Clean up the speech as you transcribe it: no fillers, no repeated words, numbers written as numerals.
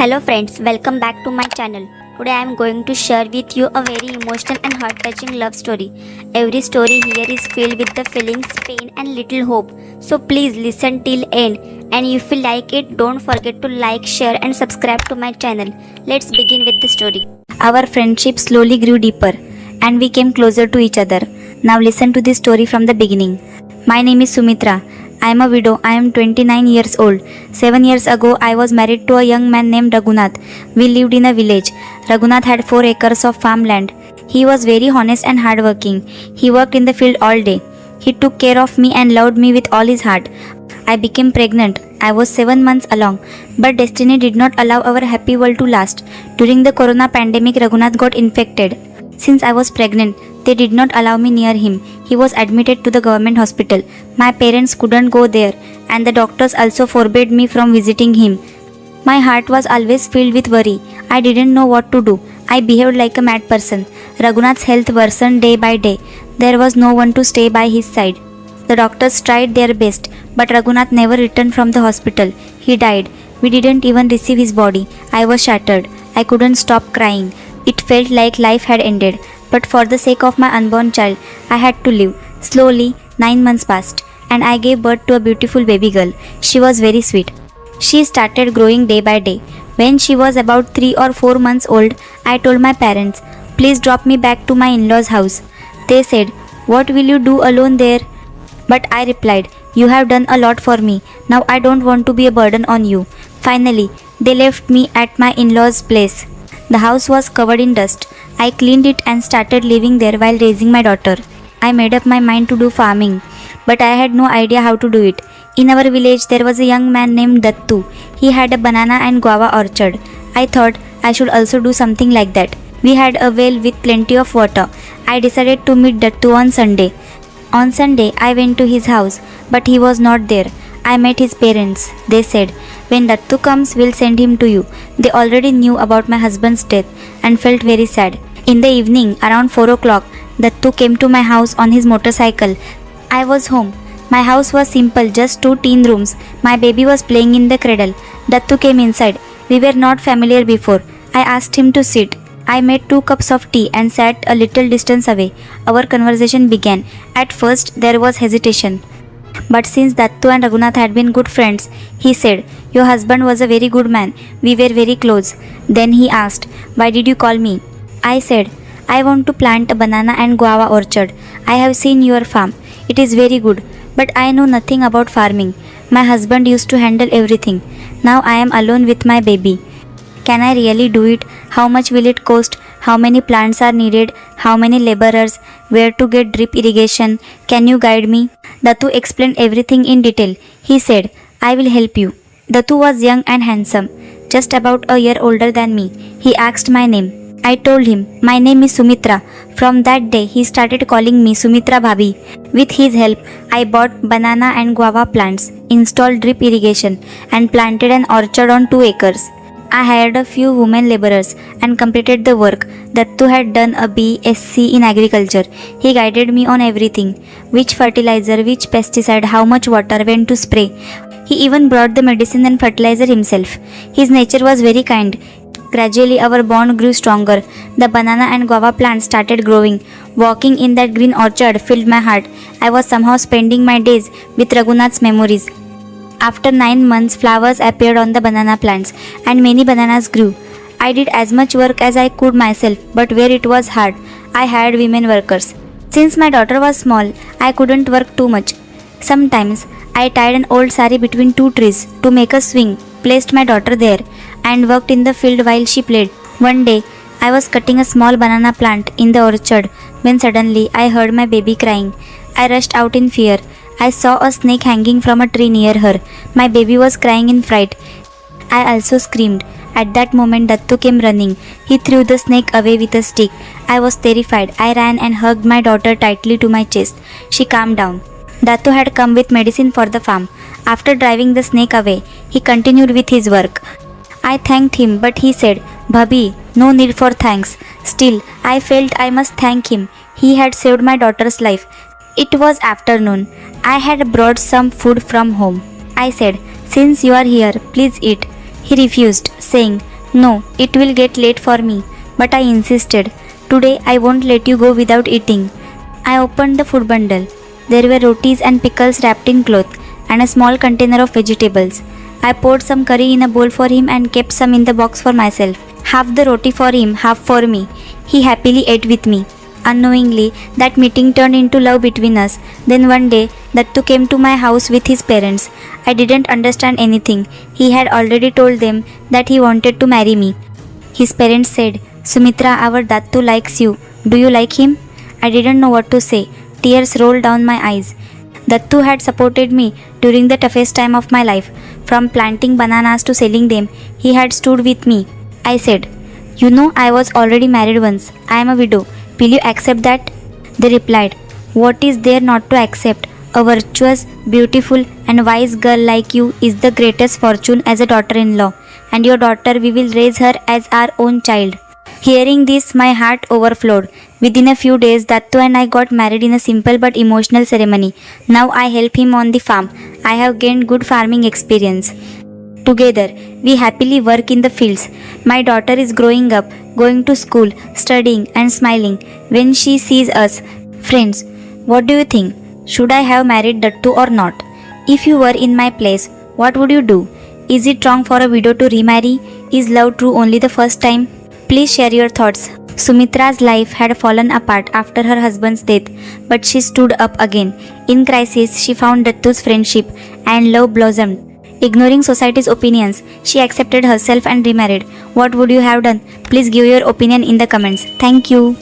Hello friends, welcome back to my channel. Today I am going to share with you a very emotional and heart-touching love story. Every story here is filled with the feelings, pain and little hope. So please listen till end, and if you like it, don't forget to like, share and subscribe to my channel. Let's begin with the story. Our friendship slowly grew deeper and we came closer to each other. Now listen to this story from the beginning. My name is Sumitra. I am a widow. I am 29 years old. 7 years ago, I was married to a young man named Raghunath. We lived in a village. Raghunath had 4 acres of farmland. He was very honest and hardworking. He worked in the field all day. He took care of me and loved me with all his heart. I became pregnant. I was 7 months along, but destiny did not allow our happy world to last. During the corona pandemic, Raghunath got infected. Since I was pregnant, they did not allow me near him. He was admitted to the government hospital. My parents couldn't go there, and the doctors also forbade me from visiting him. My heart was always filled with worry. I didn't know what to do. I behaved like a mad person. Raghunath's health worsened day by day. There was no one to stay by his side. The doctors tried their best, but Raghunath never returned from the hospital. He died. We didn't even receive his body. I was shattered. I couldn't stop crying. It felt like life had ended. But for the sake of my unborn child, I had to live. Slowly, 9 months passed, and I gave birth to a beautiful baby girl. She was very sweet. She started growing day by day. When she was about 3 or 4 months old, I told my parents, "Please drop me back to my in-laws' house." They said, "What will you do alone there?" But I replied, "You have done a lot for me. Now I don't want to be a burden on you." Finally, they left me at my in-laws' place. The house was covered in dust. I cleaned it and started living there while raising my daughter. I made up my mind to do farming, but I had no idea how to do it. In our village, there was a young man named Dattu. He had a banana and guava orchard. I thought I should also do something like that. We had a well with plenty of water. I decided to meet Dattu on Sunday. On Sunday, I went to his house, but he was not there. I met his parents. They said, "When Dattu comes, we'll send him to you." They already knew about my husband's death and felt very sad. In the evening, around 4 o'clock, Dattu came to my house on his motorcycle. I was home. My house was simple, just 2 teen rooms. My baby was playing in the cradle. Dattu came inside. We were not familiar before. I asked him to sit. I made 2 cups of tea and sat a little distance away. Our conversation began. At first, there was hesitation. But since Dattu and Raghunath had been good friends, he said, "Your husband was a very good man. We were very close." Then he asked, "Why did you call me?" I said, "I want to plant a banana and guava orchard. I have seen your farm. It is very good, but I know nothing about farming. My husband used to handle everything. Now I am alone with my baby. Can I really do it? How much will it cost? How many plants are needed? How many laborers? Where to get drip irrigation? Can you guide me?" Dattu explained everything in detail. He said, "I will help you." Dattu was young and handsome, just about a year older than me. He asked my name. I told him, "My name is Sumitra." From that day, he started calling me Sumitra Bhabhi. With his help, I bought banana and guava plants, installed drip irrigation, and planted an orchard on 2 acres. I hired a few women laborers and completed the work. Dattu had done a BSc in agriculture. He guided me on everything: which fertilizer, which pesticide, how much water, when to spray. He even brought the medicine and fertilizer himself. His nature was very kind. Gradually, our bond grew stronger. The banana and guava plants started growing. Walking in that green orchard filled my heart. I was somehow spending my days with Raghunath's memories. After 9 months, flowers appeared on the banana plants, and many bananas grew. I did as much work as I could myself, but where it was hard, I hired women workers. Since my daughter was small, I couldn't work too much. Sometimes, I tied an old sari between 2 trees to make a swing, placed my daughter there, and worked in the field while she played. One day, I was cutting a small banana plant in the orchard when suddenly I heard my baby crying. I rushed out in fear. I saw a snake hanging from a tree near her. My baby was crying in fright. I also screamed. At that moment, Dattu came running. He threw the snake away with a stick. I was terrified. I ran and hugged my daughter tightly to my chest. She calmed down. Dattu had come with medicine for the farm. After driving the snake away, he continued with his work. I thanked him, but he said, "Bhabhi, no need for thanks." Still, I felt I must thank him. He had saved my daughter's life. It was afternoon. I had brought some food from home. I said, "Since you are here, please eat." He refused, saying, No, it will get late for me. But I insisted. Today I won't let you go without eating. I opened the food bundle. There were rotis and pickles wrapped in cloth and a small container of vegetables. I poured some curry in a bowl for him and kept some in the box for myself. Half the roti for him, half for me. He happily ate with me. Unknowingly, that meeting turned into love between us. Then one day, Dattu came to my house with his parents. I didn't understand anything. He had already told them that he wanted to marry me. His parents said, "Sumitra, our Dattu likes you. Do you like him?" I didn't know what to say. Tears rolled down my eyes. Dattu had supported me during the toughest time of my life. From planting bananas to selling them, he had stood with me. I said, "You know, I was already married once. I am a widow. Will you accept that?" They replied, "What is there not to accept? A virtuous, beautiful, and wise girl like you is the greatest fortune as a daughter-in-law, and your daughter we will raise her as our own child." Hearing this, my heart overflowed. Within a few days, Dattu and I got married in a simple but emotional ceremony. Now I help him on the farm. I have gained good farming experience. Together, we happily work in the fields. My daughter is growing up, going to school, studying, and smiling when she sees us. Friends, what do you think? Should I have married Dattu or not? If you were in my place, what would you do? Is it wrong for a widow to remarry? Is love true only the first time? Please share your thoughts. Sumitra's life had fallen apart after her husband's death, but she stood up again. In crisis, she found Dattu's friendship and love blossomed. Ignoring society's opinions, she accepted herself and remarried. What would you have done? Please give your opinion in the comments. Thank you.